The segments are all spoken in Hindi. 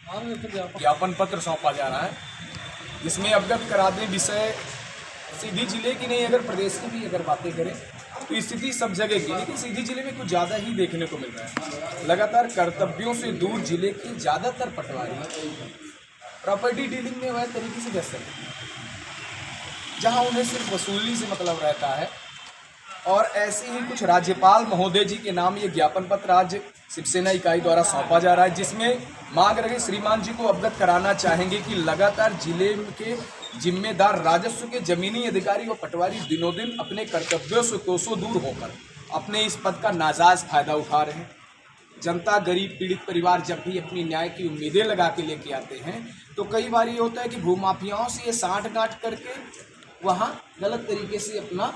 ज्ञापन पत्र सौंपा जा रहा है, जिसमें अवगत करा दें विषय सीधी जिले की नहीं, अगर प्रदेश की भी अगर बातें करें तो स्थिति सब जगह की, लेकिन सीधी जिले में कुछ ज़्यादा ही देखने को मिल रहा है। लगातार कर्तव्यों से दूर जिले के ज़्यादातर पटवारी प्रॉपर्टी डीलिंग में वह तरीके से व्यस्त हैं, जहां उन्हें सिर्फ वसूली से मतलब रहता है। और ऐसे ही कुछ राज्यपाल महोदय जी के नाम ये ज्ञापन पत्र आज शिवसेना इकाई द्वारा सौंपा जा रहा है, जिसमें मांग रहे श्रीमान जी को अवगत कराना चाहेंगे कि लगातार जिले के जिम्मेदार राजस्व के जमीनी अधिकारी व पटवारी दिनों दिन अपने कर्तव्यों से कोसों दूर होकर अपने इस पद का नाजायज फायदा उठा रहे हैं। जनता, गरीब, पीड़ित परिवार जब भी अपनी न्याय की उम्मीदें लगा के लेके आते हैं तो कई बार ये होता है कि भूमाफियाओं से ये साठ गांठ करके वहाँ गलत तरीके से अपना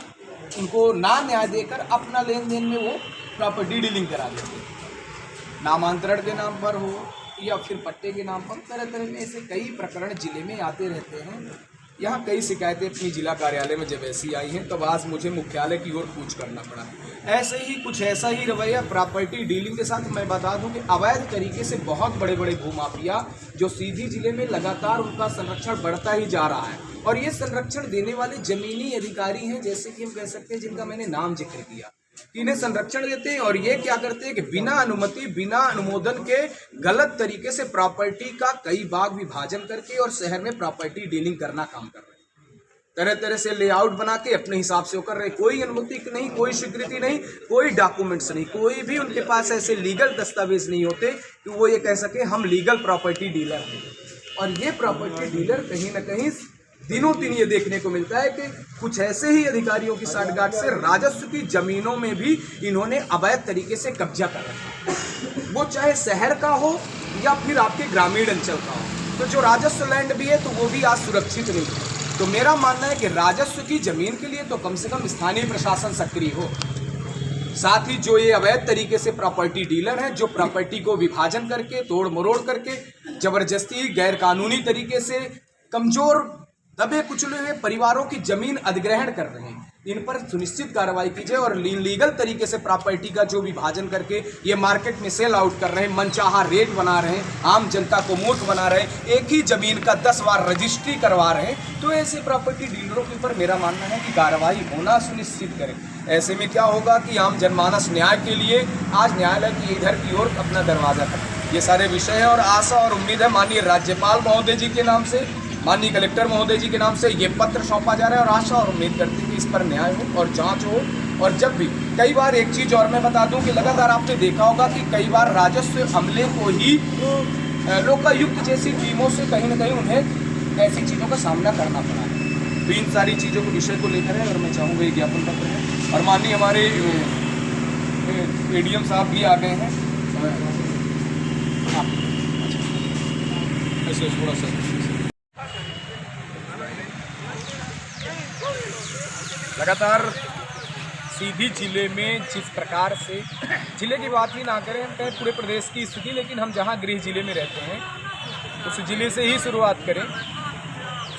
उनको ना न्याय देकर अपना लेन देन में वो प्रॉपर्टी डीलिंग करा देते हैं। नामांतरण के नाम पर हो या फिर पट्टे के नाम पर तरह तरह में ऐसे कई प्रकरण जिले में आते रहते हैं। यहाँ कई शिकायतें अपनी जिला कार्यालय में जब ऐसी आई हैं तब आज मुझे मुख्यालय की ओर कूच करना पड़ा। ऐसे ही कुछ ऐसा ही रवैया प्रॉपर्टी डीलिंग के साथ मैं बता दूं कि अवैध तरीके से बहुत बड़े बड़े भूमाफिया जो सीधी जिले में लगातार उनका संरक्षण बढ़ता ही जा रहा है, और ये संरक्षण देने वाले जमीनी अधिकारी हैं, जैसे कि हम कह सकते हैं जिनका मैंने नाम जिक्र किया, इन्हें संरक्षण देते हैं। और ये क्या करते हैं कि बिना अनुमति, बिना अनुमोदन के गलत तरीके से प्रॉपर्टी का कई भाग विभाजन करके और शहर में प्रॉपर्टी डीलिंग करना काम कर रहे हैं। तरह तरह से लेआउट बना के अपने हिसाब से कर रहे हैं, कोई अनुमति नहीं, कोई स्वीकृति नहीं, कोई डॉक्यूमेंट्स नहीं, कोई भी उनके पास ऐसे लीगल दस्तावेज नहीं होते कि वो ये कह सके हम लीगल प्रॉपर्टी डीलर हैं। और ये प्रॉपर्टी डीलर कहीं ना कहीं दिनों दिन ये देखने को मिलता है कि कुछ ऐसे ही अधिकारियों की साठगांठ से राजस्व की जमीनों में भी इन्होंने अवैध तरीके से कब्जा कर रखा है, वो चाहे शहर का हो या फिर आपके ग्रामीण अंचल का हो। तो जो राजस्व लैंड भी है तो वो भी आज सुरक्षित नहीं है। तो मेरा मानना है कि राजस्व की जमीन के लिए तो कम से कम स्थानीय प्रशासन सक्रिय हो। साथ ही जो ये अवैध तरीके से प्रॉपर्टी डीलर हैं, जो प्रॉपर्टी को विभाजन करके, तोड़ मरोड़ करके, जबरदस्ती, गैर कानूनी तरीके से कमजोर, दबे कुचले हुए परिवारों की जमीन अधिग्रहण कर रहे हैं, इन पर सुनिश्चित कार्रवाई की जाए। और लीगल तरीके से प्रॉपर्टी का जो विभाजन करके ये मार्केट में सेल आउट कर रहे हैं, मनचाहा रेट बना रहे हैं, आम जनता को मूर्ख बना रहे हैं, एक ही जमीन का 10 बार रजिस्ट्री करवा रहे हैं, तो ऐसे प्रॉपर्टी डीलरों के ऊपर मेरा मानना है कि कार्रवाई होना सुनिश्चित करें। ऐसे में क्या होगा कि आम जनमानस न्याय के लिए आज न्यायालय की इधर की ओर अपना दरवाजा कर। ये सारे विषय हैं और आशा और उम्मीद है माननीय राज्यपाल महोदय जी के नाम से, माननीय कलेक्टर महोदय जी के नाम से ये पत्र सौंपा जा रहा है, और आशा और उम्मीद करती है कि इस पर न्याय हो और जांच हो। और जब भी कई बार एक चीज़ और मैं बता दूं कि लगातार आपने देखा होगा कि कई बार राजस्व अमले को ही लोकायुक्त जैसी टीमों से कहीं ना कहीं उन्हें ऐसी चीज़ों का सामना करना पड़ा है। तो इन सारी चीज़ों को विषय को लेकर है और मैं चाहूँगा ये ज्ञापन पत्र है। और माननीय हमारे एडीएम साहब भी आ गए हैं, ऐसे थोड़ा सा लगातार सीधी जिले में जिस प्रकार से, जिले की बात ही ना करें, हम कहें पूरे प्रदेश की स्थिति, लेकिन हम जहां गृह जिले में रहते हैं उस जिले से ही शुरुआत करें।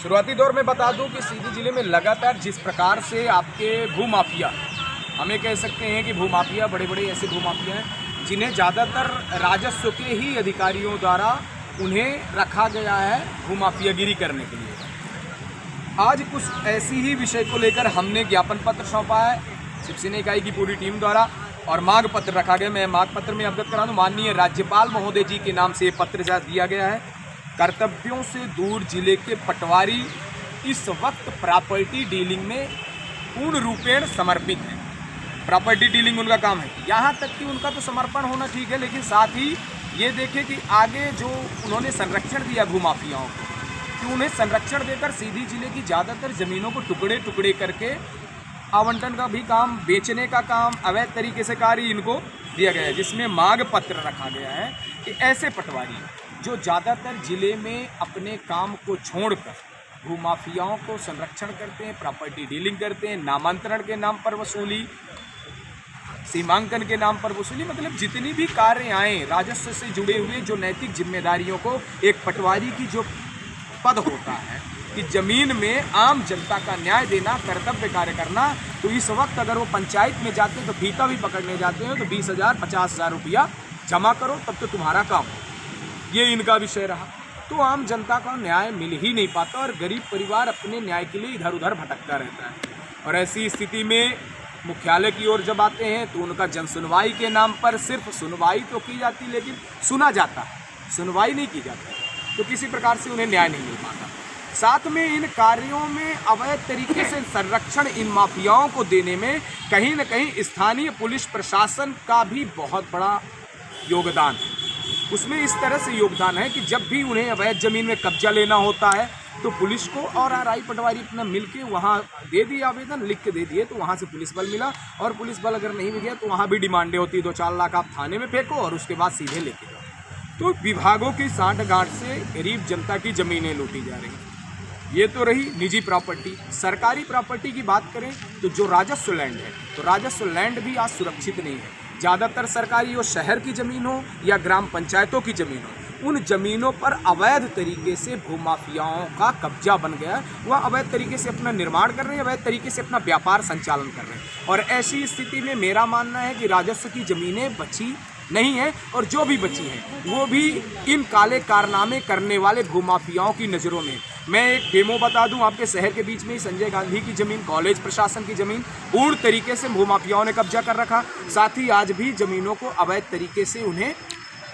शुरुआती दौर में बता दूं कि सीधी जिले में लगातार जिस प्रकार से आपके भूमाफिया, हमें कह सकते हैं कि भूमाफिया, बड़े बड़े ऐसे भूमाफिया हैं जिन्हें ज़्यादातर राजस्व के ही अधिकारियों द्वारा उन्हें रखा गया है भूमाफियागिरी करने के लिए। आज कुछ ऐसी ही विषय को लेकर हमने ज्ञापन पत्र सौंपा है शिवसेना इकाई की पूरी टीम द्वारा, और मांग पत्र रखा गया। मैं मांग पत्र में अवगत करा दूं, माननीय राज्यपाल महोदय जी के नाम से ये पत्र दिया गया है। कर्तव्यों से दूर जिले के पटवारी इस वक्त प्रॉपर्टी डीलिंग में पूर्ण रूपेण समर्पित हैं। प्रॉपर्टी डीलिंग उनका काम है, यहाँ तक कि उनका तो समर्पण होना ठीक है, लेकिन साथ ही ये देखें कि आगे जो उन्होंने संरक्षण दिया भूमाफियाओं को, कि उन्हें संरक्षण देकर सीधी जिले की ज़्यादातर ज़मीनों को टुकड़े टुकड़े करके आवंटन का भी काम, बेचने का काम, अवैध तरीके से कार्य इनको दिया गया है। जिसमें मांग पत्र रखा गया है कि ऐसे पटवारी जो ज़्यादातर जिले में अपने काम को छोड़कर भूमाफियाओं को संरक्षण करते हैं, प्रॉपर्टी डीलिंग करते हैं, नामांतरण के नाम पर वसूली, सीमांकन के नाम पर वसूली, मतलब जितनी भी कार्य आए राजस्व से जुड़े हुए, जो नैतिक जिम्मेदारियों को एक पटवारी की जो पद होता है कि जमीन में आम जनता का न्याय देना, कर्तव्य कार्य करना, तो इस वक्त अगर वो पंचायत में जाते हैं तो फीता भी पकड़ने जाते हैं तो 20,000 50,000 रुपया जमा करो तब तो तुम्हारा काम हो। ये इनका विषय रहा। तो आम जनता का न्याय मिल ही नहीं पाता और गरीब परिवार अपने न्याय के लिए इधर उधर भटकता रहता है। और ऐसी स्थिति में मुख्यालय की ओर जब आते हैं तो उनका जनसुनवाई के नाम पर सिर्फ सुनवाई तो की जाती लेकिन सुना जाता है, सुनवाई नहीं की जाती, तो किसी प्रकार से उन्हें न्याय नहीं मिल पाता। साथ में इन कार्यों में अवैध तरीके से संरक्षण इन माफियाओं को देने में कहीं न कहीं स्थानीय पुलिस प्रशासन का भी बहुत बड़ा योगदान है। उसमें इस तरह से योगदान है कि जब भी उन्हें अवैध ज़मीन में कब्जा लेना होता है तो पुलिस को और आरआई पटवारी अपना मिल के वहाँ दे दिए, आवेदन लिख के दे दिए, तो वहाँ से पुलिस बल मिला। और पुलिस बल अगर नहीं मिल गया तो वहाँ भी डिमांडें होती है, 2-4 लाख आप थाने में फेंको और उसके बाद सीधे लेके जाओ। तो विभागों की सांठ-गांठ से गरीब जनता की ज़मीनें लूटी जा रही हैं। ये तो रही निजी प्रॉपर्टी। सरकारी प्रॉपर्टी की बात करें तो जो राजस्व लैंड है, तो राजस्व लैंड भी आज सुरक्षित नहीं है। ज़्यादातर सरकारी हो शहर की ज़मीन हो या ग्राम पंचायतों की ज़मीन हो, उन ज़मीनों पर अवैध तरीके से भूमाफियाओं का कब्जा बन गया है। वह अवैध तरीके से अपना निर्माण कर रहे हैं, अवैध तरीके से अपना व्यापार संचालन कर रहे हैं। और ऐसी स्थिति में मेरा मानना है कि राजस्व की ज़मीनें बची नहीं है और जो भी बची हैं वो भी इन काले कारनामे करने वाले भूमाफियाओं की नज़रों में। मैं एक डेमो बता दूं, आपके शहर के बीच में ही संजय गांधी की ज़मीन, कॉलेज प्रशासन की ज़मीन पूर्ण तरीके से भूमाफियाओं ने कब्जा कर रखा। साथ ही आज भी ज़मीनों को अवैध तरीके से उन्हें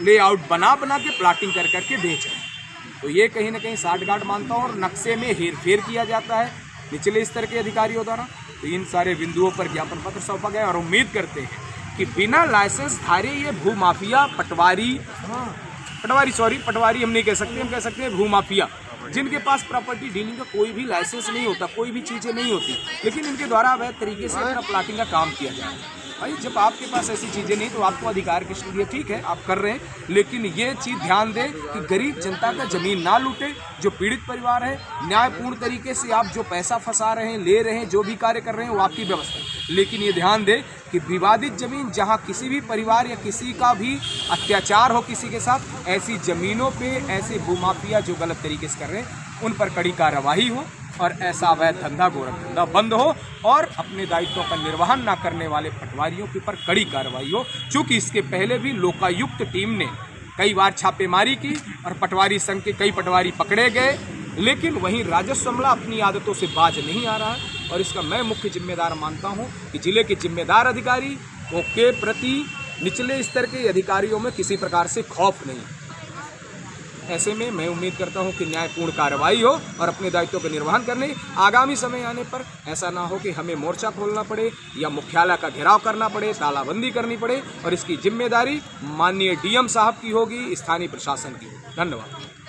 लेआउट बना के प्लाटिंग कर करके बेच रहे हैं। तो ये कहीं ना कहीं साठगांठ मानता हूँ और नक्शे में हेरफेर किया जाता है निचले स्तर के अधिकारियों द्वारा। तो इन सारे बिंदुओं पर ज्ञापन पत्र सौंपा गया और उम्मीद करते हैं कि बिना लाइसेंस धारी ये भूमाफिया पटवारी हम नहीं कह सकते, हम कह सकते हैं भूमाफिया, जिनके पास प्रॉपर्टी डीलिंग का कोई भी लाइसेंस नहीं होता, कोई भी चीज़ें नहीं होती, लेकिन इनके द्वारा अवैध तरीके से अपना प्लाटिंग का काम किया जाए। भाई जब आपके पास ऐसी चीज़ें नहीं तो आपको अधिकार किसने दिया? ठीक है आप कर रहे हैं, लेकिन ये चीज़ ध्यान दें कि गरीब जनता का ज़मीन ना लूटे। जो पीड़ित परिवार है, न्यायपूर्ण तरीके से आप जो पैसा फंसा रहे हैं, ले रहे हैं, जो भी कार्य कर रहे हैं वो आपकी व्यवस्था है, लेकिन ये ध्यान दें कि विवादित ज़मीन जहाँ किसी भी परिवार या किसी का भी अत्याचार हो किसी के साथ, ऐसी ज़मीनों पर ऐसे भूमाफिया जो गलत तरीके से कर रहे हैं उन पर कड़ी कार्रवाई हो और ऐसा अवैध धंधा गोरख धंधा बंद हो और अपने दायित्वों का निर्वहन ना करने वाले पटवारियों के ऊपर कड़ी कार्रवाई हो। चूँकि इसके पहले भी लोकायुक्त टीम ने कई बार छापेमारी की और पटवारी संघ के कई पटवारी पकड़े गए, लेकिन वहीं राजस्व अमला अपनी आदतों से बाज नहीं आ रहा है। और इसका मैं मुख्य जिम्मेदार मानता हूँ कि जिले के जिम्मेदार अधिकारी के प्रति निचले स्तर के अधिकारियों में किसी प्रकार से खौफ नहीं। ऐसे में मैं उम्मीद करता हूं कि न्यायपूर्ण कार्रवाई हो और अपने दायित्वों का निर्वहन करने आगामी समय आने पर ऐसा ना हो कि हमें मोर्चा खोलना पड़े या मुख्यालय का घेराव करना पड़े, तालाबंदी करनी पड़े। और इसकी जिम्मेदारी माननीय डीएम साहब की होगी, स्थानीय प्रशासन की। धन्यवाद।